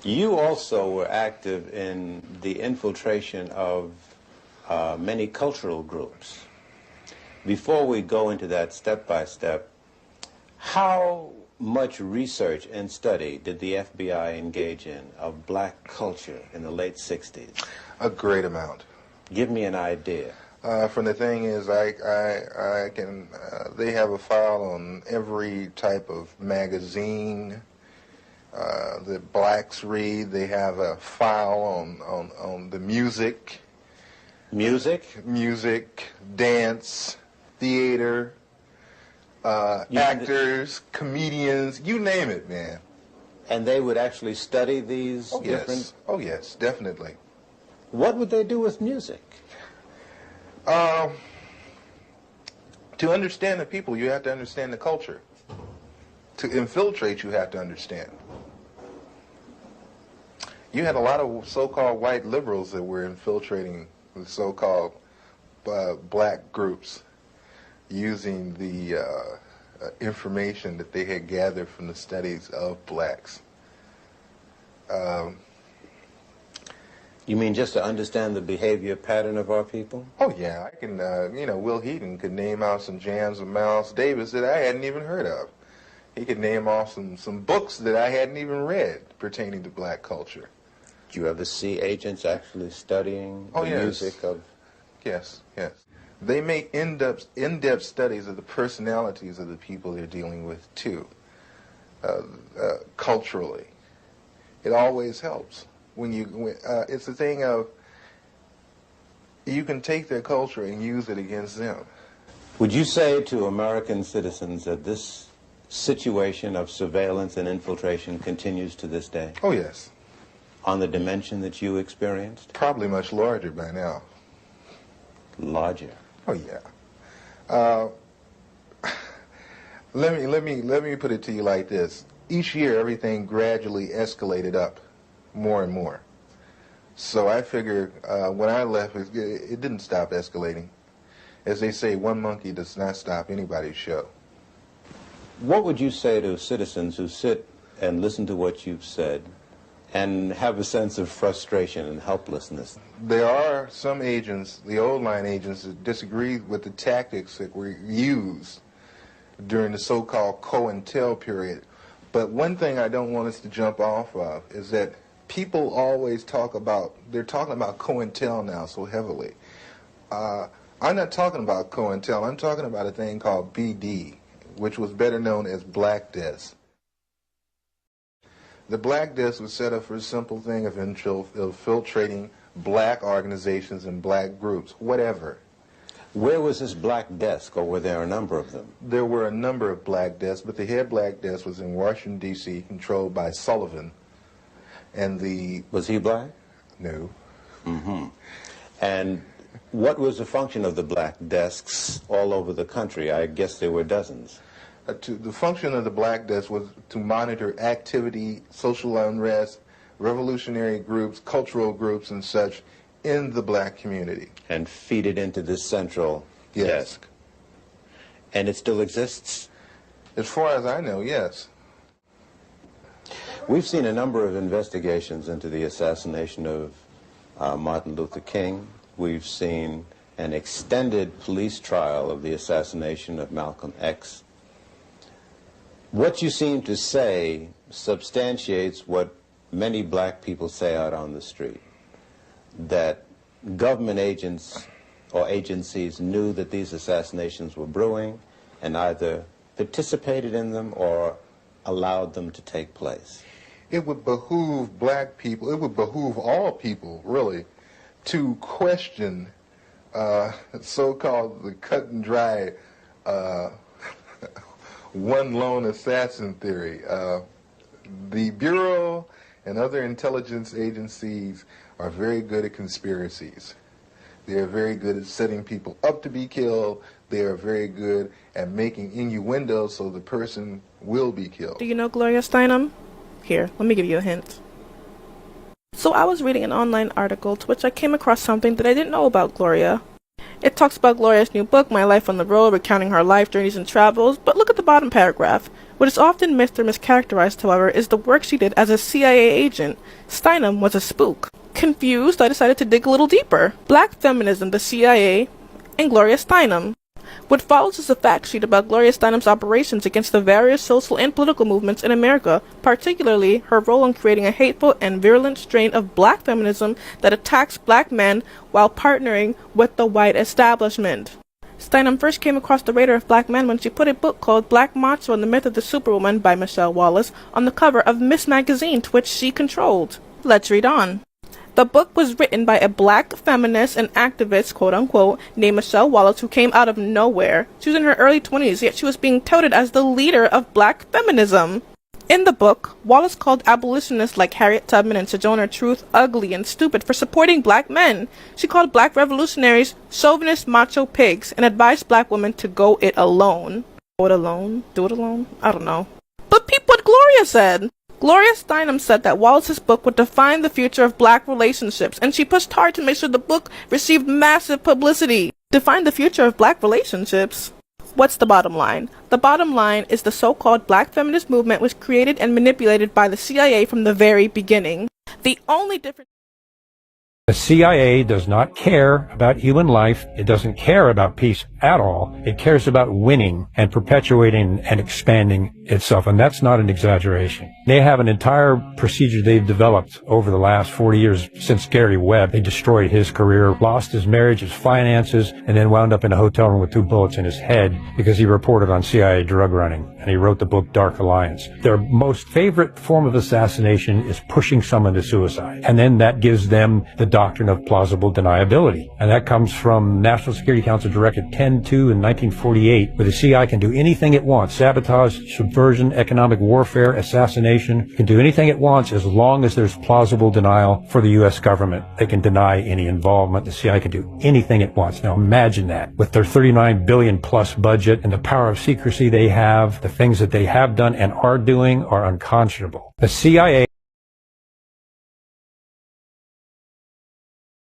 You also were active in the infiltration of many cultural groups. Before we go into that step by step, how much research and study did the FBI engage in of black culture in the late 60s? A great amount. Give me an idea. From the thing is, I can, they have a file on every type of magazine that blacks read. They have a file on the music. Music? Music, dance, theater, actors, comedians, you name it, man. And they would actually study these different... Yes. Oh, yes, definitely. What would they do with music? To understand the people, you have to understand the culture. To infiltrate, you have to understand. You had a lot of so-called white liberals that were infiltrating the so-called black groups using the information that they had gathered from the studies of blacks. You mean just to understand the behavior pattern of our people? Oh, yeah. I can, Will Heaton could name out some jams of Miles Davis that I hadn't even heard of. He could name off some books that I hadn't even read pertaining to black culture. Did you ever see agents actually studying the music of... Yes, yes. They make in-depth studies of the personalities of the people they're dealing with, too, culturally. It always helps. It's a thing of, you can take their culture and use it against them. Would you say to American citizens that this situation of surveillance and infiltration continues to this day? Oh, yes. On the dimension that you experienced? Probably much larger by now. Larger? Oh, yeah. Let me put it to you like this. Each year, everything gradually escalated up. More and more. So I figure when I left, it didn't stop escalating. As they say, one monkey does not stop anybody's show. What would you say to citizens who sit and listen to what you've said and have a sense of frustration and helplessness? There are some agents, the old line agents, that disagree with the tactics that were used during the so-called COINTEL period. But one thing I don't want us to jump off of is that people always they're talking about COINTEL now so heavily. I'm not talking about COINTEL, I'm talking about a thing called BD, which was better known as Black Desk. The Black Desk was set up for a simple thing of infiltrating black organizations and black groups, whatever. Where was this Black Desk, or were there a number of them? There were a number of Black Desks, but the head Black Desk was in Washington, D.C., controlled by Sullivan. And Was he black? No. Mm-hmm. And what was the function of the black desks all over the country? I guess there were dozens. The function of the Black Desk was to monitor activity, social unrest, revolutionary groups, cultural groups, and such in the black community. And feed it into this central desk. And it still exists? As far as I know, yes. We've seen a number of investigations into the assassination of Martin Luther King. We've seen an extended police trial of the assassination of Malcolm X. What you seem to say substantiates what many black people say out on the street, that government agents or agencies knew that these assassinations were brewing and either participated in them or allowed them to take place. It would behoove black people, it would behoove all people, really, to question so-called the cut and dry one lone assassin theory. The Bureau and other intelligence agencies are very good at conspiracies. They are very good at setting people up to be killed. They are very good at making innuendos so the person will be killed. Do you know Gloria Steinem? Here, let me give you a hint. So I was reading an online article to which I came across something that I didn't know about Gloria. It talks about Gloria's new book, My Life on the Road, recounting her life journeys and travels, but look at the bottom paragraph. What is often missed or mischaracterized, however, is the work she did as a CIA agent. Steinem was a spook. Confused, I decided to dig a little deeper. Black Feminism, the CIA, and Gloria Steinem. What follows is a fact sheet about Gloria Steinem's operations against the various social and political movements in America, particularly her role in creating a hateful and virulent strain of black feminism that attacks black men while partnering with the white establishment. Steinem first came across the radar of black men when she put a book called Black Macho and the Myth of the Superwoman by Michelle Wallace on the cover of Miss Magazine, to which she controlled. Let's read on. The book was written by a black feminist and activist, quote-unquote, named Michelle Wallace, who came out of nowhere. She was in her early 20s, yet she was being touted as the leader of black feminism. In the book, Wallace called abolitionists like Harriet Tubman and Sojourner Truth ugly and stupid for supporting black men. She called black revolutionaries chauvinist macho pigs and advised black women to go it alone. Go it alone? Do it alone? I don't know. But peep what Gloria said. Gloria Steinem said that Wallace's book would define the future of black relationships, and she pushed hard to make sure the book received massive publicity. Define the future of black relationships? What's the bottom line? The bottom line is the so-called black feminist movement was created and manipulated by the CIA from the very beginning. The only difference... The CIA does not care about human life. It doesn't care about peace at all. It cares about winning and perpetuating and expanding itself, and that's not an exaggeration. They have an entire procedure they've developed over the last 40 years since Gary Webb. They destroyed his career, lost his marriage, his finances, and then wound up in a hotel room with 2 bullets in his head because he reported on CIA drug running, and he wrote the book Dark Alliance. Their most favorite form of assassination is pushing someone to suicide, and then that gives them the doctrine of plausible deniability. And that comes from National Security Council Directive 10-2 in 1948, where the CIA can do anything it wants: sabotage, subversion, economic warfare, assassination. It can do anything it wants as long as there's plausible denial for the U.S. government. They can deny any involvement. The CIA can do anything it wants. Now imagine that. With their $39 billion plus budget and the power of secrecy they have, the things that they have done and are doing are unconscionable. The CIA